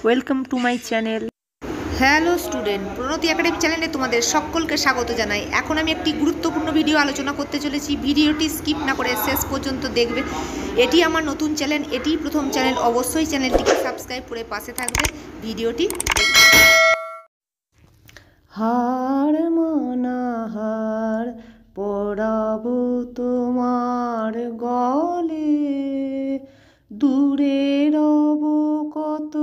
Welcome to my channel. Hello student, Pranati academy চ্যানেলে তোমাদের সকলকে স্বাগত জানাই। এখন আমি একটি গুরুত্বপূর্ণ ভিডিও আলোচনা করতে চলেছি। ভিডিওটি স্কিপ না করে শেষ পর্যন্ত দেখবে। এটি আমার নতুন চ্যানেল, এটি প্রথম চ্যানেল। অবশ্যই চ্যানেলটিকে সাবস্ক্রাইব করে পাশে থাকবে। ভিডিওটি হার মানা হার পড়াবো তোমার গলে, দূরে রব কত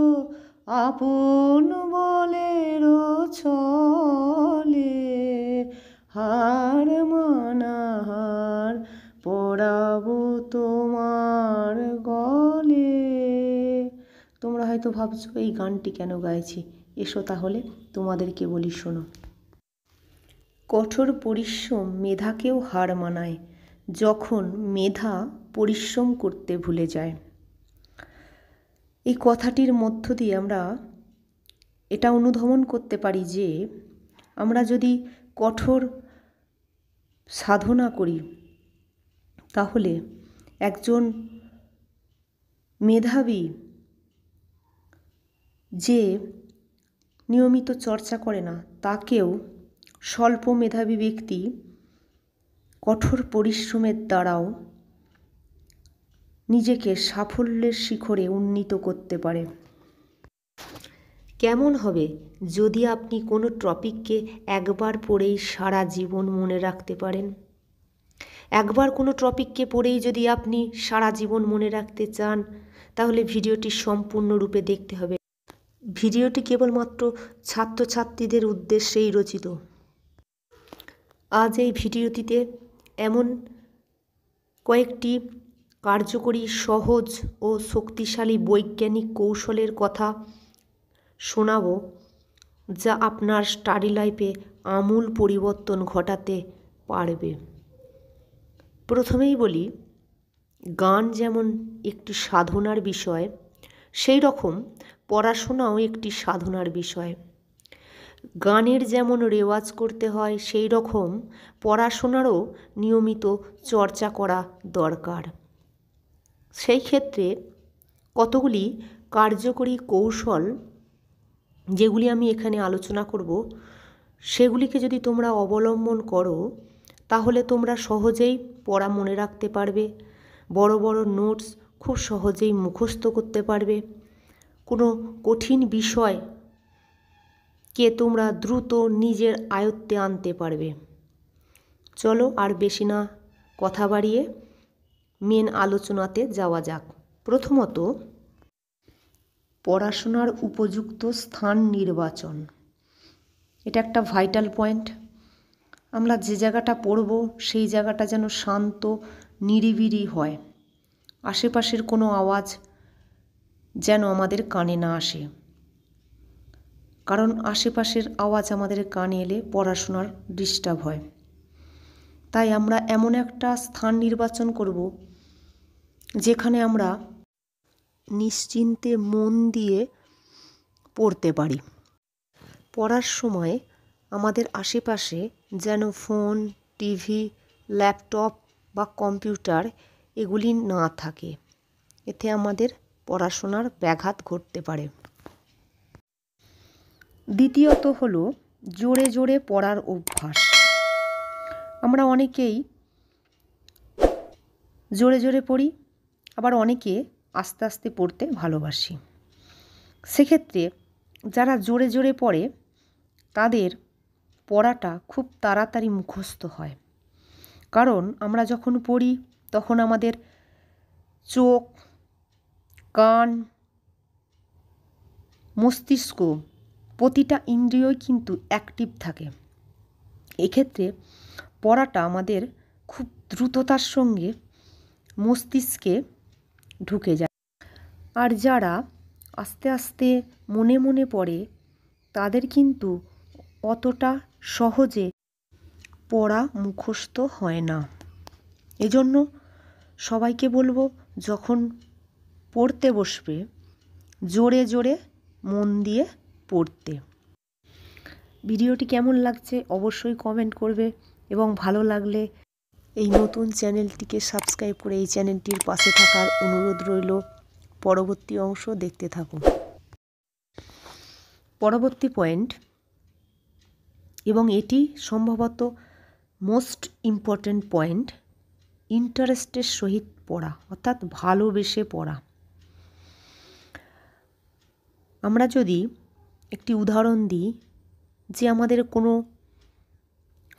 আপন বলের ছলে। হার মানা হার পড়াবো তোমার গলে। তোমরা হয়তো ভাবছো এই গানটি কেন গাইছি। এসো তাহলে তোমাদেরকে বলি, শোনো। কঠোর পরিশ্রম মেধাকেও হার মানায়, যখন মেধা পরিশ্রম করতে ভুলে যায়। এই কথাটির মধ্য দিয়ে আমরা এটা অনুধাবন করতে পারি যে আমরা যদি কঠোর সাধনা করি, তাহলে একজন মেধাবী যে নিয়মিত চর্চা করে না, তাকেও স্বল্প মেধাবী ব্যক্তি কঠোর পরিশ্রমের দ্বারাও নিজেকে সাফল্যের শিখরে উন্নীত করতে পারে। কেমন হবে যদি আপনি কোনো টপিককে একবার পড়েই সারা জীবন মনে রাখতে পারেন? একবার কোনো টপিককে পড়েই যদি আপনি সারা জীবন মনে রাখতে চান, তাহলে ভিডিওটি সম্পূর্ণরূপে দেখতে হবে। ভিডিওটি কেবলমাত্র ছাত্রছাত্রীদের উদ্দেশ্যেই রচিত। আজ এই ভিডিওটিতে এমন কয়েকটি কার্যকরী, সহজ ও শক্তিশালী বৈজ্ঞানিক কৌশলের কথা শোনাবো, যা আপনার স্টাডি লাইফে আমূল পরিবর্তন ঘটাতে পারবে। প্রথমেই বলি, গান যেমন একটি সাধনার বিষয়, সেই রকম পড়াশোনাও একটি সাধনার বিষয়। গানের যেমন রেওয়াজ করতে হয়, সেই রকম পড়াশোনারও নিয়মিত চর্চা করা দরকার। সেই ক্ষেত্রে কতগুলি কার্যকরী কৌশল, যেগুলি আমি এখানে আলোচনা করব, সেগুলিকে যদি তোমরা অবলম্বন করো, তাহলে তোমরা সহজেই পড়া মনে রাখতে পারবে, বড় বড় নোটস খুব সহজেই মুখস্থ করতে পারবে, কোনো কঠিন বিষয়কে তোমরা দ্রুত নিজের আয়ত্তে আনতে পারবে। চলো আর বেশি না কথা বাড়িয়ে মেন আলোচনাতে যাওয়া যাক। প্রথমত, পড়াশোনার উপযুক্ত স্থান নির্বাচন। এটা একটা ভাইটাল পয়েন্ট। আমরা যে জায়গাটা পড়ব, সেই জায়গাটা যেন শান্ত, নিরিবিলি হয়। আশেপাশের কোনো আওয়াজ যেন আমাদের কানে না আসে, কারণ আশেপাশের আওয়াজ আমাদের কানে এলে পড়াশোনার ডিস্টার্ব হয়। তাই আমরা এমন একটা স্থান নির্বাচন করব, যেখানে আমরা নিশ্চিন্তে মন দিয়ে পড়তে পারি। পড়ার সময় আমাদের আশেপাশে যেন ফোন, টিভি, ল্যাপটপ বা কম্পিউটার এগুলি না থাকে। এতে আমাদের পড়াশোনার ব্যাঘাত ঘটতে পারে। দ্বিতীয়ত হলো জোরে জোরে পড়ার অভ্যাস। আমরা অনেকেই জোরে জোরে পড়ি, আবার অনেকে আস্তে আস্তে পড়তে ভালোবাসি। সেক্ষেত্রে যারা জোরে জোরে পড়ে, তাদের পড়াটা খুব তাড়াতাড়ি মুখস্থ হয়। কারণ আমরা যখন পড়ি, তখন আমাদের চোখ, কান, মস্তিষ্ক, প্রতিটা ইন্দ্রিয়ই কিন্তু অ্যাক্টিভ থাকে। এক্ষেত্রে পড়াটা আমাদের খুব দ্রুততার সঙ্গে মস্তিষ্কে ঢুকে যায়। আর যারা আস্তে আস্তে মনে মনে পড়ে, তাদের কিন্তু অতটা সহজে পড়া মুখস্থ হয় না। এজন্য সবাইকে বলবো, যখন পড়তে বসবে, জোরে জোরে মন দিয়ে পড়তে। ভিডিওটি কেমন লাগছে অবশ্যই কমেন্ট করবে, এবং ভালো লাগলে এই নতুন চ্যানেলটিকে সাবস্ক্রাইব করে এই চ্যানেলটির পাশে থাকার অনুরোধ রইল। পরবর্তী অংশ দেখতে থাকুন। পরবর্তী পয়েন্ট, এবং এটি সম্ভবত মোস্ট ইম্পর্ট্যান্ট পয়েন্ট, ইন্টারেস্টের সহিত পড়া, অর্থাৎ ভালোবেসে পড়া। আমরা যদি একটি উদাহরণ দিই, যে আমাদের কোনো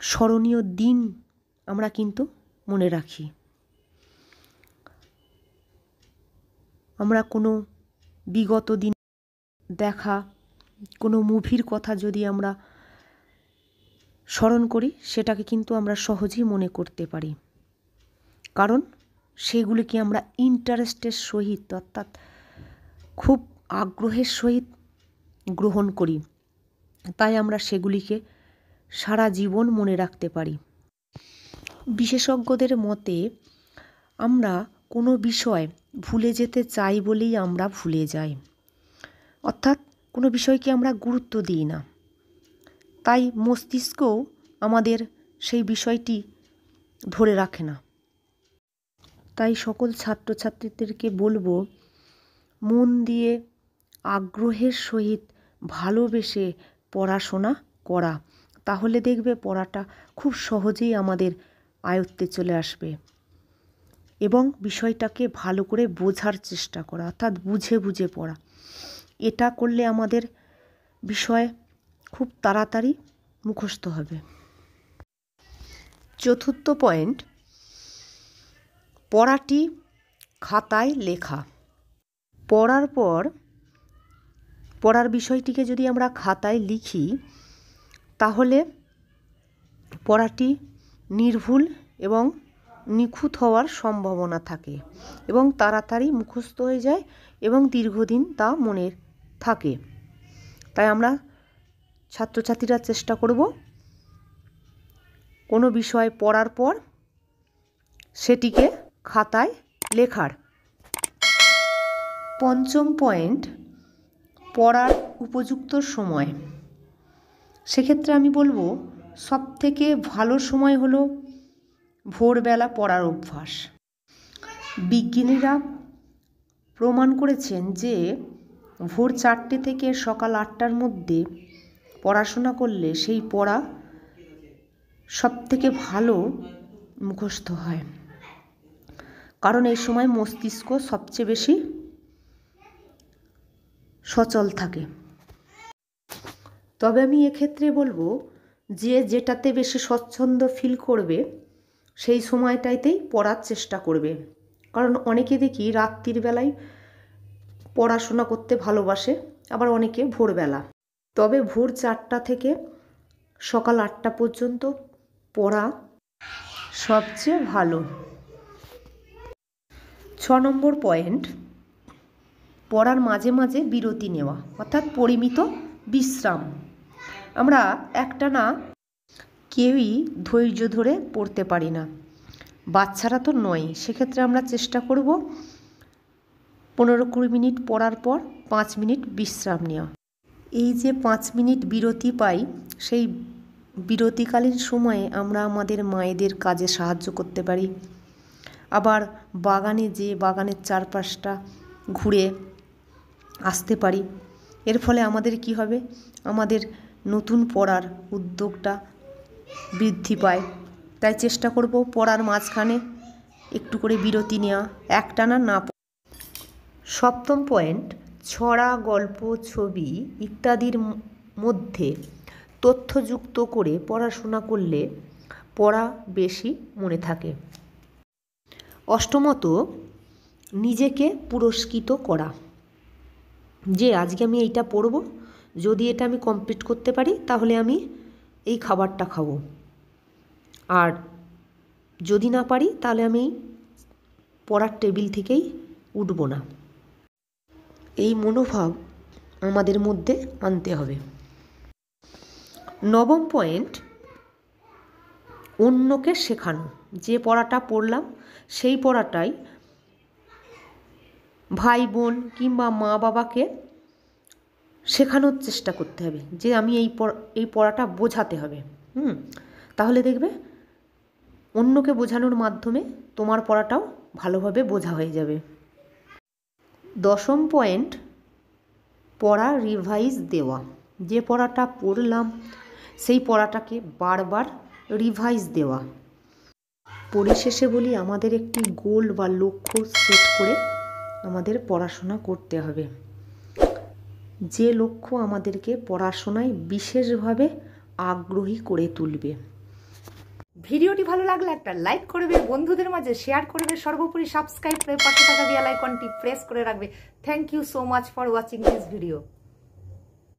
স্মরণীয় দিন আমরা কিন্তু মনে রাখি, আমরা কোনো বিগত দিন দেখা কোনো মুভির কথা যদি আমরা স্মরণ করি, সেটাকে কিন্তু আমরা সহজেই মনে করতে পারি, কারণ সেগুলিকে আমরা ইন্টারেস্টের সহিত অর্থাৎ খুব আগ্রহের সহিত গ্রহণ করি, তাই আমরা সেগুলিকে সারা জীবন মনে রাখতে পারি। বিশেষজ্ঞদের মতে আমরা কোনো বিষয় ভুলে যেতে চাই বলেই আমরা ভুলে যাই, অর্থাৎ কোনো বিষয়কে আমরা গুরুত্ব দিই না, তাই মস্তিষ্কও আমাদের সেই বিষয়টি ধরে রাখে না। তাই সকল ছাত্রছাত্রীদেরকে বলবো, মন দিয়ে আগ্রহের সহিত ভালোবেসে পড়াশোনা করা, তাহলে দেখবে পড়াটা খুব সহজেই আমাদের আয়ত্তে চলে আসবে, এবং বিষয়টাকে ভালো করে বোঝার চেষ্টা করা, অর্থাৎ বুঝে বুঝে পড়া। এটা করলে আমাদের বিষয় খুব তাড়াতাড়ি মুখস্থ হবে। চতুর্থ পয়েন্ট, পড়াটি খাতায় লেখা। পড়ার পর পড়ার বিষয়টিকে যদি আমরা খাতায় লিখি, তাহলে পড়াটি নির্ভুল এবং নিখুঁত হওয়ার সম্ভাবনা থাকে, এবং তাড়াতাড়ি মুখস্থ হয়ে যায় এবং দীর্ঘদিন তা মনে থাকে। তাই আমরা ছাত্রছাত্রীরা চেষ্টা করব কোনো বিষয় পড়ার পর সেটিকে খাতায় লেখার। পঞ্চম পয়েন্ট, পড়ার উপযুক্ত সময়। সেক্ষেত্রে আমি বলবো সবথেকে ভালো সময় হলো ভোরবেলা পড়ার অভ্যাস। বিজ্ঞানীরা প্রমাণ করেছেন যে ভোর 4টে থেকে সকাল 8টার মধ্যে পড়াশোনা করলে সেই পড়া সবথেকে ভালো মুখস্থ হয়, কারণ এই সময় মস্তিষ্ক সবচেয়ে বেশি সচল থাকে। তবে আমি এক্ষেত্রে বলবো যে যেটাতে বেশি স্বচ্ছন্দ ফিল করবে সেই সময়টাইতেই পড়ার চেষ্টা করবে, কারণ অনেকে দেখি রাত্রির বেলায় পড়াশোনা করতে ভালোবাসে, আবার অনেকে ভোরবেলা। তবে ভোর 4টা থেকে সকাল 8টা পর্যন্ত পড়া সবচেয়ে ভালো। 6 নম্বর পয়েন্ট, পড়ার মাঝে মাঝে বিরতি নেওয়া, অর্থাৎ পরিমিত বিশ্রাম। আমরা একটানা কেউই ধৈর্য ধরে পড়তে পারি না, বাচ্চারা তো নয়। সেক্ষেত্রে আমরা চেষ্টা করব 15-20 মিনিট পড়ার পর 5 মিনিট বিশ্রাম নেওয়া। এই যে 5 মিনিট বিরতি পাই, সেই বিরতিকালীন সময়ে আমরা আমাদের মায়েদের কাজে সাহায্য করতে পারি, আবার বাগানে যে বাগানের চারপাশটা ঘুরে আসতে পারি। এর ফলে আমাদের কি হবে, আমাদের নতুন পড়ার উদ্যোগটা বৃদ্ধি পায়। তাই চেষ্টা করব পড়ার মাঝখানে একটু করে বিরতি নেওয়া, একটানা না। 7ম পয়েন্ট, ছড়া, গল্প, ছবি ইত্যাদির মধ্যে তথ্যযুক্ত করে পড়াশোনা করলে পড়া বেশি মনে থাকে। 8মত, নিজেকে পুরস্কৃত করা, যে আজকে আমি এইটা পড়ব, যদি এটা আমি কমপ্লিট করতে পারি তাহলে আমি এই খাবারটা খাবো, আর যদি না পারি তাহলে আমি পড়ার টেবিল থেকেই উঠব না। এই মনোভাব আমাদের মধ্যে আনতে হবে। 9ম পয়েন্ট, অন্যকে শেখানো। যে পড়াটা পড়লাম সেই পড়াটাই ভাই বোন কিংবা মা বাবাকে শেখানোর চেষ্টা করতে হবে, যে আমি এই পড়াটা বোঝাতে হবে। তাহলে দেখবে অন্যকে বোঝানোর মাধ্যমে তোমার পড়াটাও ভালোভাবে বোঝা হয়ে যাবে। 10ম পয়েন্ট, পড়া রিভাইজ দেওয়া। যে পড়াটা পড়লাম সেই পড়াটাকে বারবার রিভাইজ দেওয়া। পরিশেষে বলি, আমাদের একটি গোল বা লক্ষ্য সেট করে আমাদের পড়াশোনা করতে হবে, যে লক্ষ্য আমাদেরকে পড়াশোনায় বিশেষভাবে আগ্রহী করে তুলবে। ভিডিওটি ভালো লাগলে একটা লাইক করবে, বন্ধুদের মাঝে শেয়ার করবে, সর্বোপরি সাবস্ক্রাইব করে পাশে থাকা বেল আইকনটি প্রেস করে রাখবে। Thank you so much for watching this video.